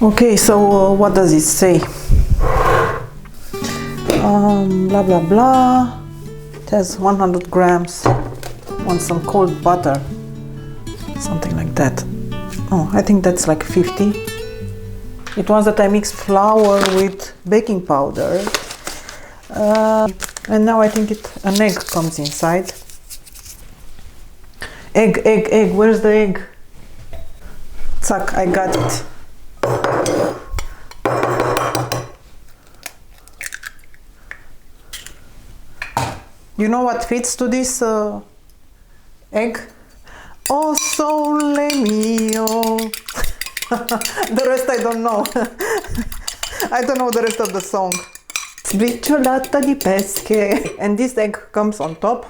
Okay, so what does it say? Blah blah blah. It has 100 grams. Want some cold butter, something like that. Oh, I think that's like 50. It was that I mixed flour with baking powder, and now I think an egg comes inside. Egg. Where's the egg? Zack, I got it. You know what fits to this egg? Oh, sole mio. The rest I don't know. I don't know the rest of the song. Sbriciolata di pesche. And this egg comes on top.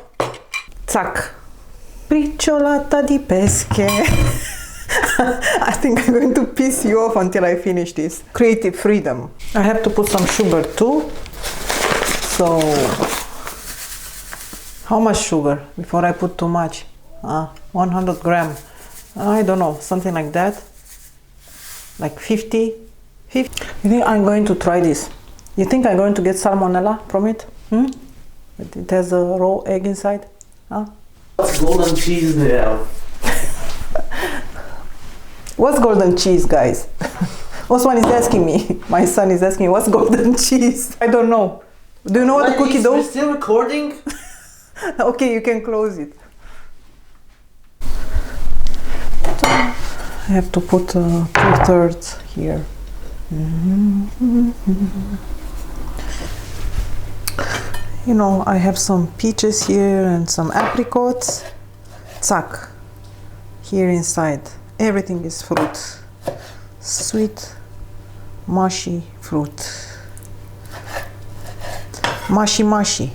Zack. Sbriciolata di pesche. I think I'm going to piss you off until I finish this. Creative freedom. I have to put some sugar too. So, how much sugar before I put too much? 100 gram. I don't know, something like that. Like 50. You think I'm going to try this? You think I'm going to get salmonella from it? It has a raw egg inside. What's golden cheese there? What's golden cheese, guys? Osman is asking me. My son is asking me, what's golden cheese? I don't know. Do you know what a cookie dough? We're still recording? Okay, you can close it. I have to put 2/3 here. You know, I have some peaches here and some apricots. Zack. Here inside. Everything is fruit. Sweet, mushy fruit. Mushy.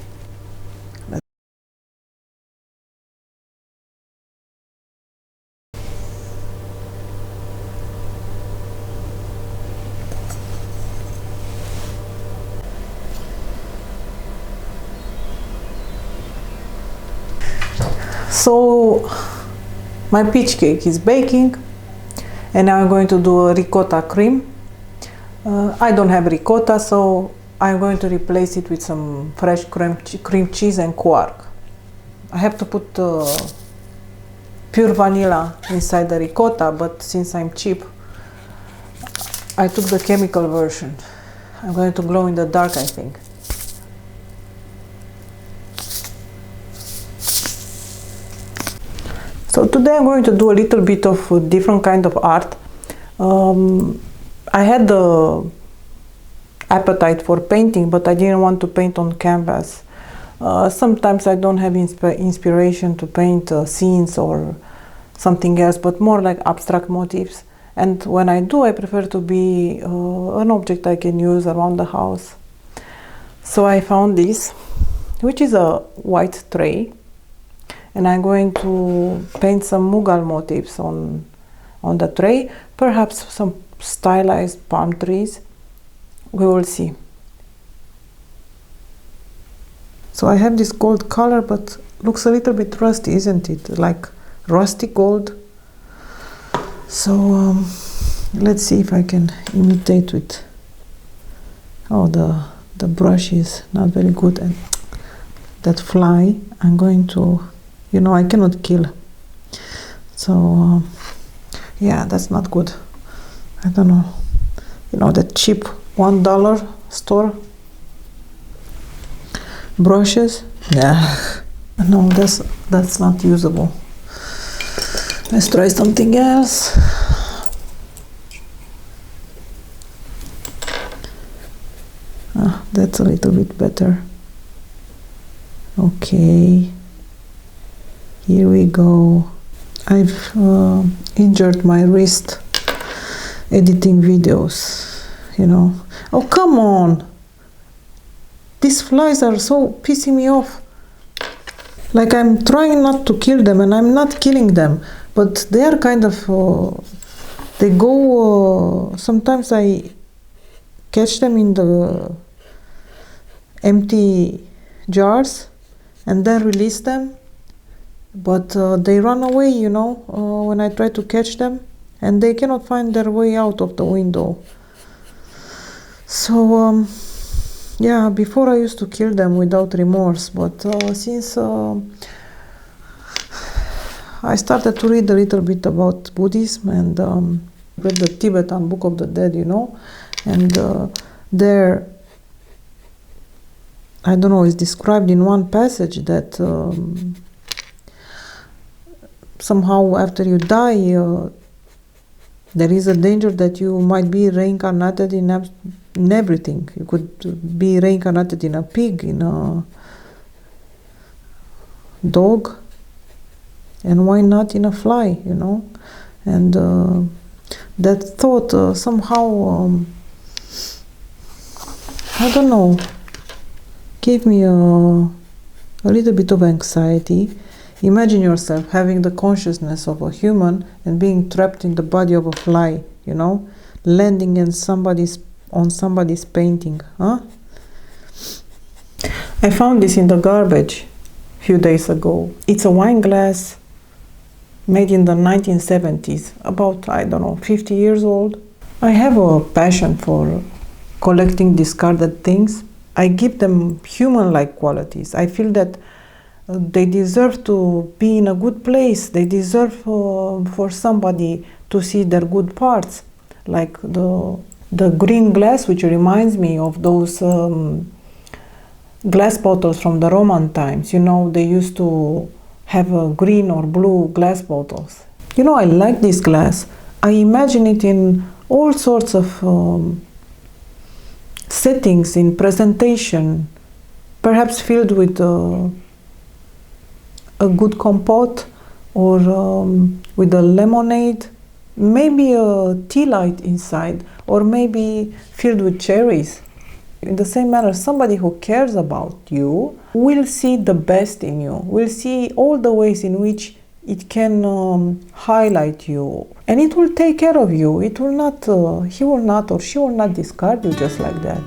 So my peach cake is baking, and now I'm going to do a ricotta cream. I don't have ricotta, so I'm going to replace it with some fresh cream cheese and quark. I have to put pure vanilla inside the ricotta, but since I'm cheap, I took the chemical version. I'm going to glow in the dark, I think. So today I'm going to do a little bit of a different kind of art. I had the appetite for painting, but I didn't want to paint on canvas. Sometimes I don't have inspiration to paint scenes or something else, but more like abstract motifs. And when I do, I prefer to be an object I can use around the house. So I found this, which is a white tray. And I'm going to paint some Mughal motifs on the tray, perhaps some stylized palm trees. We will see. So I have this gold color, but looks a little bit rusty, isn't it? Like rusty gold. So let's see if I can imitate with. Oh, the brush is not very good, and that fly I'm going to. You know, I cannot kill. So, yeah, that's not good. I don't know. You know, the cheap $1 store brushes. Nah, no, that's not usable. Let's try something else. That's a little bit better. Okay. Here we go. I've injured my wrist editing videos, you know. Oh, come on! These flies are so pissing me off. Like, I'm trying not to kill them, and I'm not killing them, but they are kind of, they go, sometimes I catch them in the empty jars and then release them. But they run away, you know, when I try to catch them, and they cannot find their way out of the window. So yeah, before I used to kill them without remorse, but since I started to read a little bit about Buddhism and read the Tibetan Book of the Dead, you know, and there, I don't know, it's described in one passage that somehow after you die, there is a danger that you might be reincarnated in everything. You could be reincarnated in a pig, in a dog, and why not in a fly, you know? And that thought somehow, I don't know, gave me a little bit of anxiety. Imagine yourself having the consciousness of a human and being trapped in the body of a fly, you know, landing on somebody's painting, huh? I found this in the garbage a few days ago. It's a wine glass made in the 1970s, about, I don't know, 50 years old. I have a passion for collecting discarded things. I give them human-like qualities. I feel that they deserve to be in a good place. They deserve for somebody to see their good parts, like the green glass, which reminds me of those glass bottles from the Roman times. You know, they used to have green or blue glass bottles. You know, I like this glass. I imagine it in all sorts of settings, in presentation, perhaps filled with a good compote, or with a lemonade, maybe a tea light inside, or maybe filled with cherries. In the same manner, somebody who cares about you will see the best in you, will see all the ways in which it can highlight you, and it will take care of you. It will not, he will not or she will not discard you just like that.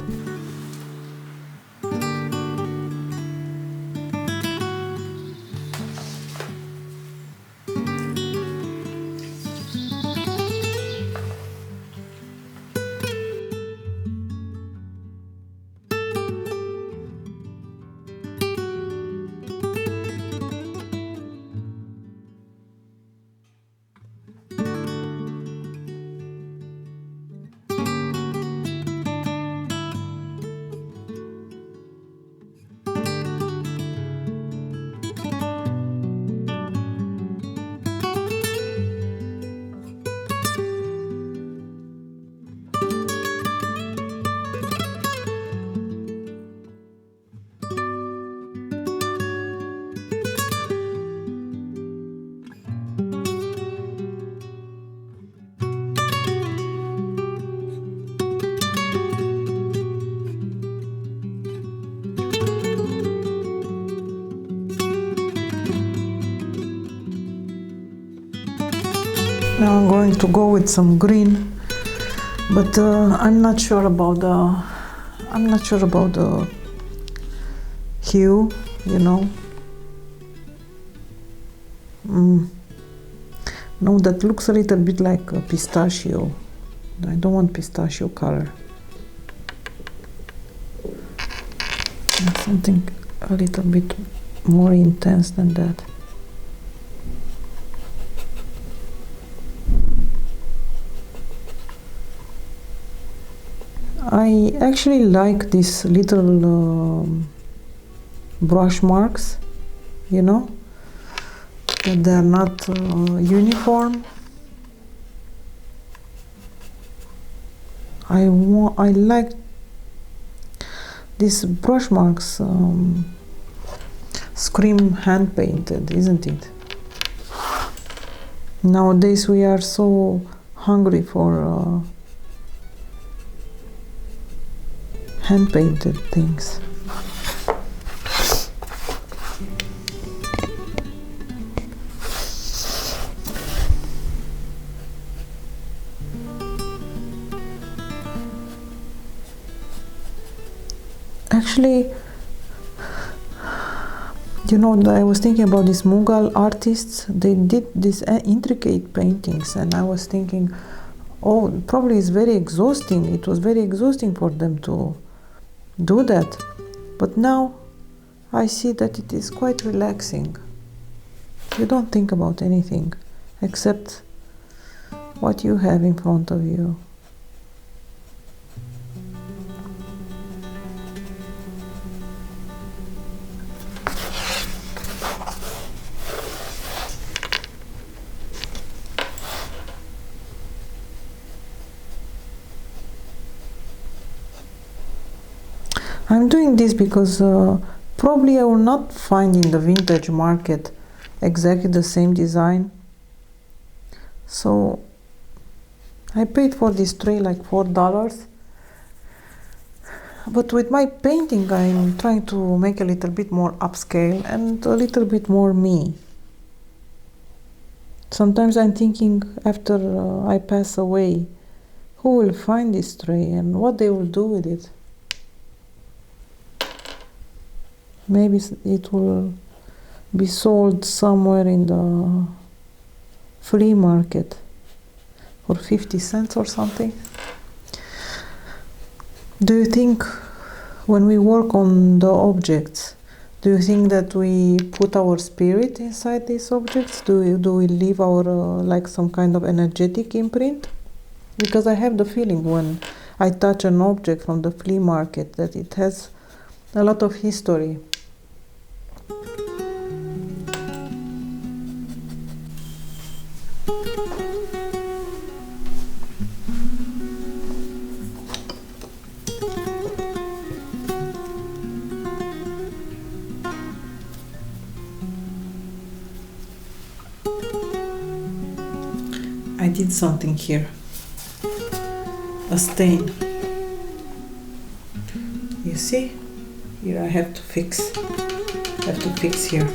Now I'm going to go with some green, but I'm not sure about the hue, you know. No, that looks a little bit like a pistachio. I don't want pistachio color. Something a little bit more intense than that. I actually like these little brush marks, you know, that they are not uniform. I like these brush marks. Scream hand painted, isn't it? Nowadays we are so hungry for hand painted things. Actually, You know, I was thinking about these Mughal artists. They did these intricate paintings, and I was thinking, oh, probably it's very exhausting. It was very exhausting for them to do that. But now I see that it is quite relaxing. You don't think about anything except what you have in front of you. I'm doing this because probably I will not find in the vintage market exactly the same design. So I paid for this tray like $4. But with my painting, I'm trying to make a little bit more upscale and a little bit more me. Sometimes I'm thinking after I pass away, who will find this tray and what they will do with it. Maybe it will be sold somewhere in the flea market for 50 cents or something. Do you think when we work on the objects, do you think that we put our spirit inside these objects? Do we leave our like some kind of energetic imprint? Because I have the feeling when I touch an object from the flea market that it has a lot of history. I did something here. A stain. You see? Here I have to fix. Here.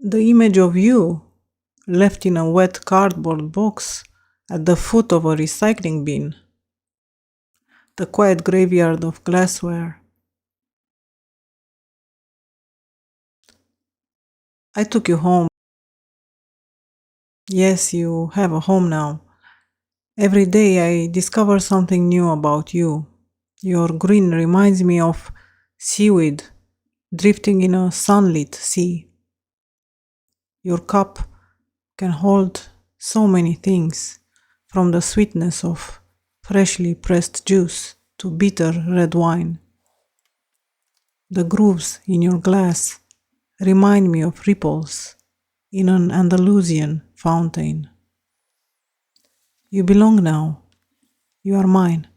The image of you left in a wet cardboard box at the foot of a recycling bin. The quiet graveyard of glassware. I took you home. Yes, you have a home now. Every day I discover something new about you. Your green reminds me of seaweed drifting in a sunlit sea. Your cup can hold so many things, from the sweetness of freshly pressed juice to bitter red wine. The grooves in your glass remind me of ripples in an Andalusian fountain. You belong now. You are mine.